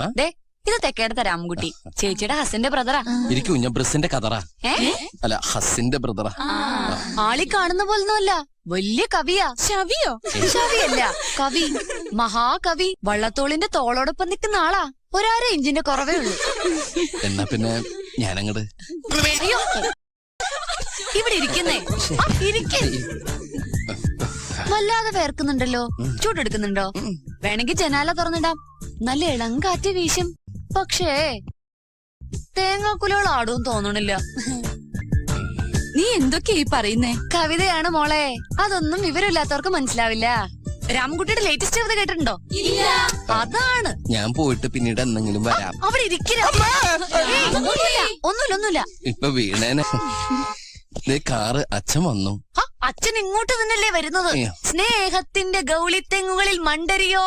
ഇത് തെക്കേടത്തെ രാമൻകുട്ടി, ചേച്ചിയുടെ ഹസിന്റെ ബ്രദറാ. ഇരിക്കും, ഞാൻ ബ്രസിന്റെ കഥറാ. അല്ല, ഹസിന്റെ ബ്രദറാ. ആളി കാണുന്ന പോലൊന്നുമല്ല, വലിയ കവിയാ. ശവിയോ? ശവിയല്ല, കവി, മഹാകവി. വള്ളത്തോളിന്റെ തോളോടൊപ്പം നിൽക്കുന്ന ആളാ. ഒരര ഇഞ്ചിന്റെ കുറവേ ഉള്ളൂ. എന്നാ പിന്നെ ഞാനങ്ങട്. അയ്യോ, ഇവിടെ ഇരിക്കുന്നേ. ഇരിക്കേ. വല്ലാതെ വേർക്കുന്നുണ്ടല്ലോ. ചൂടെടുക്കുന്നുണ്ടോ? വേണമെങ്കിൽ ജനാല തുറന്നിടാം, നല്ല ഇളം കാറ്റ് വീശും. പക്ഷേ തേങ്ങാക്കുലകൾ ആടും തോന്നണില്ല. നീ എന്തൊക്കെയാ ഈ പറയുന്നേ? കവിതയാണ് മോളെ, അതൊന്നും വിവരമില്ലാത്തവർക്ക് മനസ്സിലാവില്ല. രാമൻകുട്ടിയുടെ ലേറ്റസ്റ്റ് കവിത കേട്ടിട്ടുണ്ടോ? അതാണ്. ഞാൻ പോയിട്ട് പിന്നീട് എന്തെങ്കിലും വരാം. അവിടെ ഇരിക്കില്ല. ഒന്നുമില്ല. ഇപ്പൊ വീണേനെ. കാറ് അച്ഛൻ വന്നു. അച്ഛൻ ഇങ്ങോട്ട് തന്നെയല്ലേ വരുന്നത്? സ്നേഹത്തിന്റെ ഗൗളിത്തെങ്ങുകളിൽ മണ്ടരിയോ.